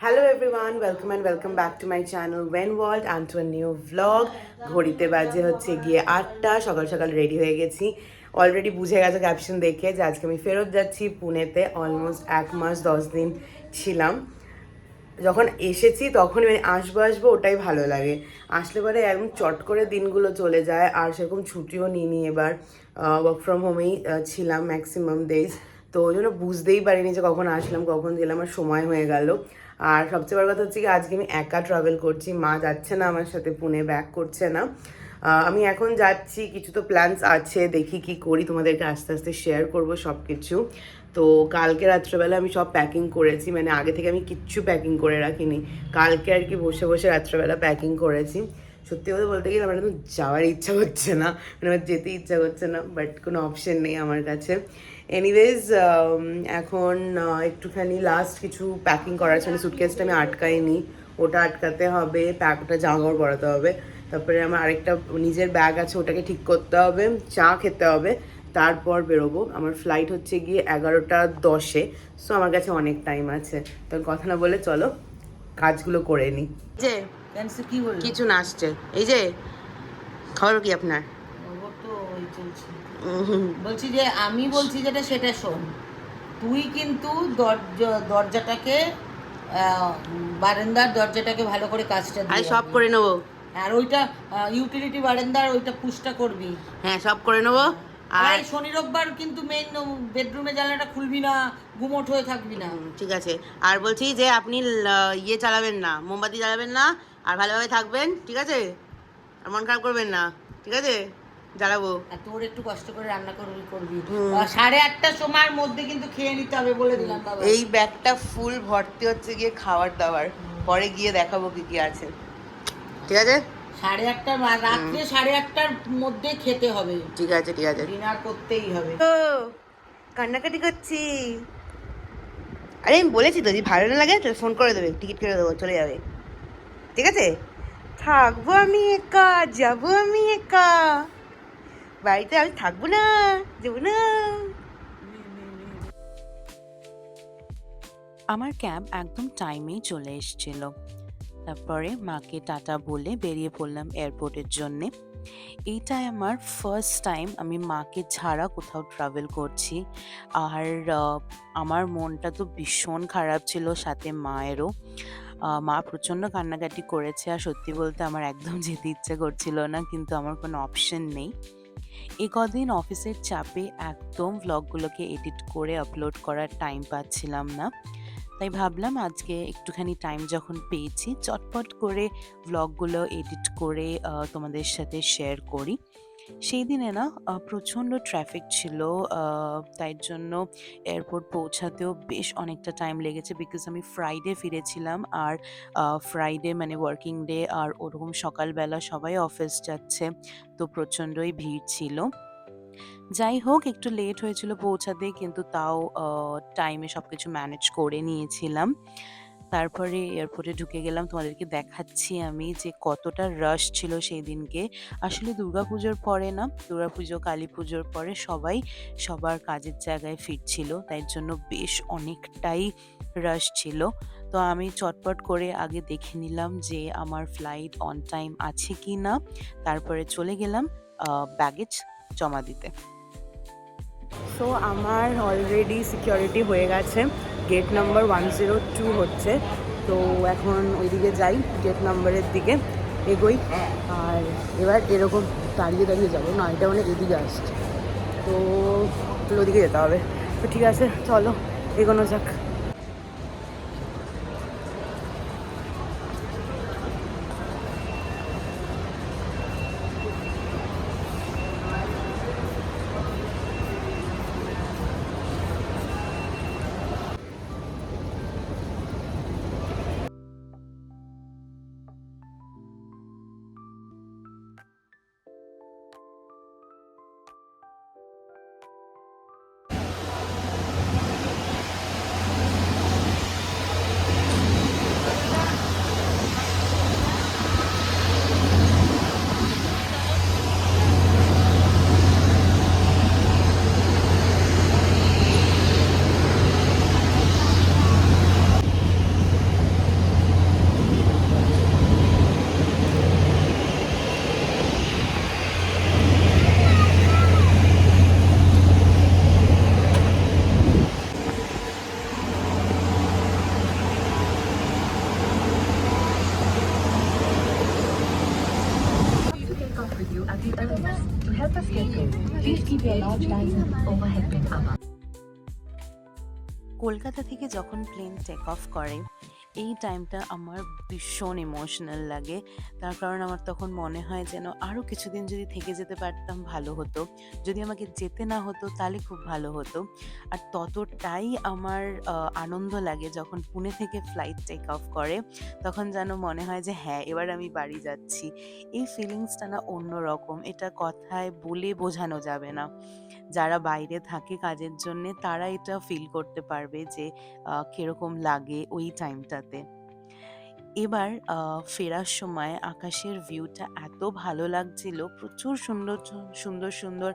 Hello everyone, welcome and welcome back to my channel When World and to a new vlog. ঘড়িতে বাজে হচ্ছে গিয়ে 8টা, সকাল সকাল রেডি হয়ে গেছি। অলরেডি বুঝে গেছে ক্যাপশন দেখে যে আজকে আমি ফেরত যাচ্ছি পুনেতে। অলমোস্ট 1 মাস 10 দিন ছিলাম। যখন এসেছি তখন মানে আসবো আসবো ওটাই ভালো লাগে, আসলে পরে একদম চট করে দিনগুলো চলে যায়। আর সেরকম ছুটিও নিইনি এবার, ওয়ার্ক ফ্রম হোমেই ছিলাম ম্যাক্সিমাম ডেজ। তো ওই জন্য বুঝতেই পারিনি যে কখন আসলাম কখন গেলাম, আর সময় হয়ে গেল। আর সবচেয়ে বড় কথা হচ্ছে কি আজকে আমি একা ট্রাভেল করছি, মা যাচ্ছে না আমার সাথে, পুনে ব্যাক করছে না। আমি এখন যাচ্ছি, কিছু তো প্ল্যানস আছে, দেখি কি করি, তোমাদেরকে আস্তে আস্তে শেয়ার করবো সব কিছু। তো কালকে রাত্রেবেলা আমি সব প্যাকিং করেছি, মানে আগে থেকে আমি কিচ্ছু প্যাকিং করে রাখিনি, কালকে আর কি বসে বসে রাত্রেবেলা প্যাকিং করেছি। সত্যি কথা বলতে গেলে আমার একদম যাওয়ার ইচ্ছা করছে না, মানে আমার যেতে ইচ্ছা করছে না, বাট কোনো অপশন নেই আমার কাছে। এনিওয়েজ এখন একটুখানি লাস্ট কিছু প্যাকিং করার আছে, মানে সুটকেসটা আমি আটকাইনি, ওটা আটকাতে হবে, ওটা জামাকাপড় পরাতে হবে। তারপরে আমার আরেকটা নিজের ব্যাগ আছে, ওটাকে ঠিক করতে হবে, চা খেতে হবে, তারপর বেরোবো। আমার ফ্লাইট হচ্ছে গিয়ে 11টা 10-এ, সো আমার কাছে অনেক টাইম আছে। তো কথা না বলে চলো কাজগুলো করে নিই। যে কি বললো? কিছু না আসছে, এই যে খবর কি আপনার? খবর তো ওই চলছে। বলছি যে আমি বলছি যেটা সেটা শোন। তুই কিন্তু দরজাটাকে বারান্দার দরজাটাকে ভালো করে কাজটা আরে দিয়ে সব করে নেবো। আর ওইটা ইউটিলিটি বারান্দার ওইটা পুশটা করবি। হ্যাঁ সব করে নেবো। আর আর শনি রোববার কিন্তু মেইন বেডরুমে জানলাটা খুলবি না, গুমোট হয়ে থাকবি না। ঠিক আছে। আর বলছি যে আপনি ইয়ে চালাবেন না, মোমবাতি জ্বালাবেন না, আর ভালোভাবে থাকবেন, ঠিক আছে? আর মন খারাপ করবেন না, ঠিক আছে? জ্বালাবো। আর তোর একটু কষ্ট করে রান্না করবি 8:30টার সময়ের মধ্যে কিন্তু খেয়ে নিতে হবে বলে দিলাম বাবা। এই ব্যাগটা ফুল ভর্তি হচ্ছে গিয়ে খাবার দাবার, পরে গিয়ে দেখাবো কি কি আছে, ঠিক আছে? 8:30 রাত্রে 8:30টার মধ্যে খেতে হবে। ঠিক আছে ঠিক আছে, ডিনার করতেই হবে। ও কান্নাকাটি করছি। আরে আমি বলেছি তো, যদি ভালো না লাগে তো ফোন করে দেবে, টিকিট কেটে দেবো, চলে যাবে, ঠিক আছে? থাকবো আমি একা, যাবো আমি একা, বাড়িতে আমি থাকবো না, যাবো না। আমার ক্যাব একদম টাইমেই চলে এসেছিল। তারপরে মাকে টাটা বলে বেরিয়ে পড়লাম এয়ারপোর্টের জন্যে। এইটাই আমার ফার্স্ট টাইম আমি মাকে ছাড়া কোথাও ট্রাভেল করছি। আর আমার মনটা তো ভীষণ খারাপ ছিল, সাথে মায়েরও। মা প্রচণ্ড কান্নাকাটি করেছে, আর সত্যি বলতে আমার একদম যেতে ইচ্ছে করছিল না, কিন্তু আমার কোনো অপশন নেই। এই কদিন অফিসের চাপে একদম ভ্লগগুলোকে এডিট করে আপলোড করার টাইম পাচ্ছিলাম না। তাই ভাবলাম আজকে একটুখানি টাইম যখন পেয়েছি চটপট করে ভ্লগগুলো এডিট করে তোমাদের সাথে শেয়ার করি। সেই দিনে না প্রচণ্ড ট্রাফিক ছিল, তাই জন্য এয়ারপোর্ট পৌঁছাতেও বেশ অনেকটা টাইম লেগেছে, বিকজ আমি ফ্রাইডে ফিরেছিলাম। আর ফ্রাইডে মানে ওয়ার্কিং ডে, আর ওরকম সকালবেলা সবাই অফিস যাচ্ছে, তো প্রচণ্ডই ভিড় ছিল। যাই হোক, একটু লেট হয়েছিল পৌঁছাতে, কিন্তু তাও টাইমে সব কিছু ম্যানেজ করে নিয়েছিলাম। তারপরে এয়ারপোর্টে ঢুকে গেলাম, তোমাদেরকে দেখাচ্ছি আমি যে কতটা রাশ ছিল সেই দিনকে। আসলে দুর্গাপুজোর পরে না, দুর্গাপুজো কালী পুজোর পরে সবাই সবার কাজের জায়গায় ফিরছিল, তাই জন্য বেশ অনেকটাই রাশ ছিল। তো আমি চটপট করে আগে দেখে নিলাম যে আমার ফ্লাইট অন টাইম আছে কি না, তারপরে চলে গেলাম ব্যাগেজ জমা দিতে। সো আমার অলরেডি সিকিউরিটি হয়ে গেছে, গেট নাম্বার 102 হচ্ছে। তো এখন ওইদিকে যাই, গেট নাম্বারের দিকে এগোই। আর এবার এরকম দাঁড়িয়ে দাঁড়িয়ে যাবো না, এটা মানে এদিকে আসছে, তো ওদিকে যেতে হবে। তো ঠিক আছে, চলো এগোনো যাক। keep your large bags and overhead bin above. Kolkata থেকে যখন প্লেন টেক অফ করে এই টাইমটা আমার ভীষণ ইমোশনাল লাগে। তার কারণ আমার তখন মনে হয় যেন আরও কিছুদিন যদি থেকে যেতে পারতাম ভালো হতো, যদি আমাকে যেতে না হতো তাহলে খুব ভালো হতো। আর ততটাই আমার আনন্দ লাগে যখন পুনে থেকে ফ্লাইট টেক অফ করে, তখন যেন মনে হয় যে হ্যাঁ এবার আমি বাড়ি যাচ্ছি। এই ফিলিংসটা না অন্যরকম, এটা কথায় বলে বোঝানো যাবে না। যারা বাইরে থাকে কাজের জন্যে তারা এটা ফিল করতে পারবে যে কিরকম লাগে ওই টাইমটাতে। এবার ফেরার সময় আকাশের ভিউটা এত ভালো লাগছিল, প্রচুর সুন্দর সুন্দর সুন্দর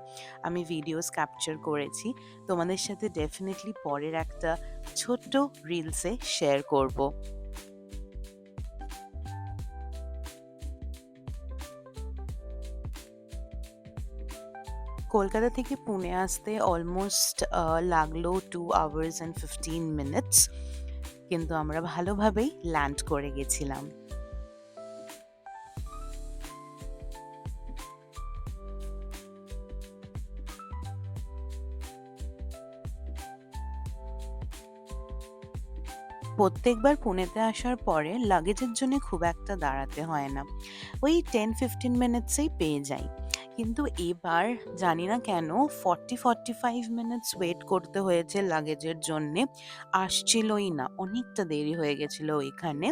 আমি ভিডিওস ক্যাপচার করেছি। তোমাদের সাথে ডেফিনেটলি পরের একটা ছোট্ট রিলসে শেয়ার করব। কলকাতা থেকে পুনে আসতে অলমোস্ট লাগলো 2 hours and 15 minutes, কিন্তু আমরা ভালোভাবেই ল্যান্ড করে গেছিলাম। প্রত্যেকবার পুনেতে আসার পরে লাগেজের জন্য খুব একটা দাঁড়াতে হয় না, ওই 10-15 মিনিটসেই পেয়ে যাই। কিন্তু এবার জানি না কেন 40-45 মিনিটস ওয়েট করতে হয়েছে লাগেজের জন্যে, আসছিলই না, অনেকটা দেরি হয়ে গেছিল ওইখানে।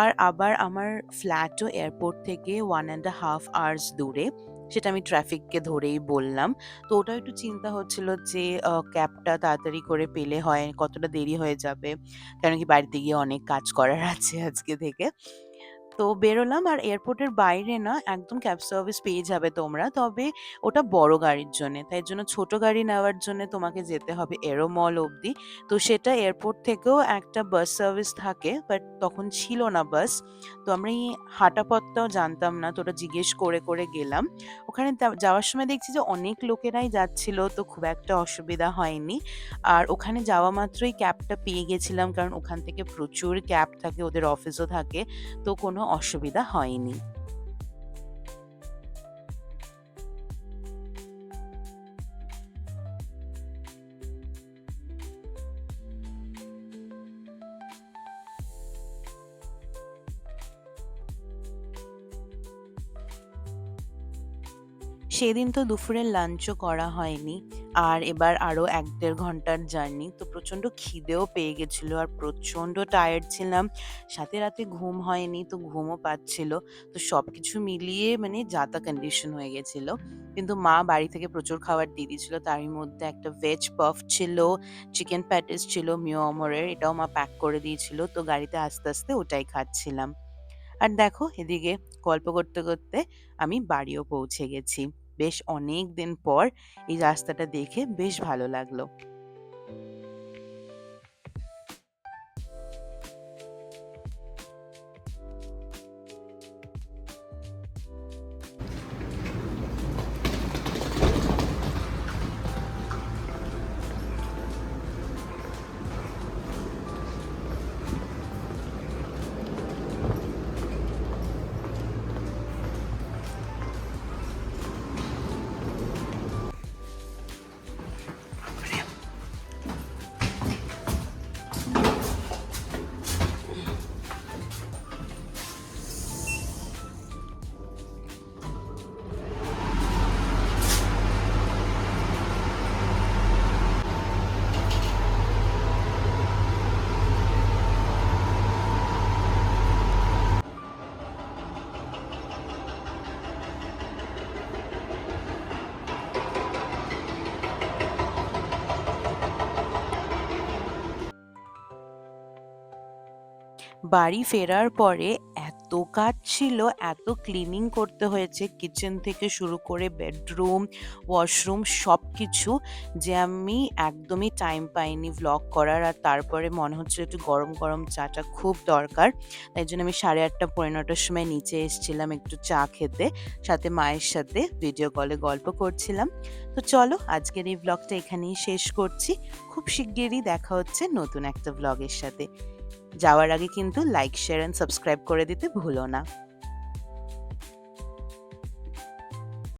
আর আবার আমার ফ্ল্যাটও এয়ারপোর্ট থেকে 1.5 hours দূরে, সেটা আমি ট্রাফিককে ধরেই বললাম। তো ওটা একটু চিন্তা হচ্ছিল যে ক্যাবটা তাড়াতাড়ি করে পেলে হয়, কতটা দেরি হয়ে যাবে, কেন কি বাড়িতে গিয়ে অনেক কাজ করার আছে আজকে থেকে। তো বেরোলাম, আর এয়ারপোর্টের বাইরে না একদম ক্যাব সার্ভিস পেয়ে যাবে তোমরা, তবে ওটা বড় গাড়ির জন্যে, তাই জন্য ছোট গাড়ি নেওয়ার জন্য তোমাকে যেতে হবে এরো মল অবধি। তো সেটা এয়ারপোর্ট থেকেও একটা বাস সার্ভিস থাকে, বাট তখন ছিল না বাস। তো আমরা এই হাঁটা পথটাও জানতাম না, তো ওটা জিজ্ঞেস করে করে গেলাম। ওখানে যাওয়ার সময় দেখছি যে অনেক লোকেরাই যাচ্ছিল, তো খুব একটা অসুবিধা হয়নি। আর ওখানে যাওয়া মাত্রই ক্যাবটা পেয়ে গেছিলাম, কারণ ওখান থেকে প্রচুর ক্যাব থাকে, ওদের অফিসও থাকে, তো কোনো অসুবিধা হয়নি। সেদিন তো দুপুরের লাঞ্চও করা হয়নি, আর এবার আরও 1-1.5 ঘন্টার জার্নি, তো প্রচণ্ড খিদেও পেয়ে গেছিলো আর প্রচণ্ড টায়ার্ড ছিলাম, সাথে রাতে ঘুম হয়নি, তো ঘুমও পাচ্ছিল। তো সব কিছু মিলিয়ে মানে যাতা কন্ডিশন হয়ে গেছিলো। কিন্তু মা বাড়ি থেকে প্রচুর খাবার দিয়ে দিয়েছিল, তার মধ্যে একটা ভেজ পাফ ছিল, চিকেন প্যাটিস ছিল মিও অমরের, এটাও মা প্যাক করে দিয়েছিল, তো গাড়িতে আস্তে আস্তে ওটাই খাচ্ছিলাম। আর দেখো এদিকে গল্প করতে করতে আমি বাড়িও পৌঁছে গেছি। বেশ অনেক দিন পর এই রাস্তাটা দেখে বেশ ভালো লাগলো। বাড়ি ফেরার পরে এত কাজ ছিল, এত ক্লিনিং করতে হয়েছে, কিচেন থেকে শুরু করে বেডরুম, ওয়াশরুম সব কিছু, যে আমি একদমই টাইম পাইনি ভ্লগ করার। আর তারপরে মনে হচ্ছিল একটু গরম গরম চাটা খুব দরকার, তাই জন্য আমি 8:30-9:30 সময় নিচে এসেছিলাম একটু চা খেতে, সাথে মায়ের সাথে ভিডিও কলে গল্প করছিলাম। তো চলো আজকের এই ভ্লগটা এখানেই শেষ করছি। খুব শিগগিরই দেখা হচ্ছে নতুন একটা ভ্লগের সাথে। যাওয়ার আগে কিন্তু লাইক, শেয়ার এন্ড সাবস্ক্রাইব করে দিতে ভুলো না।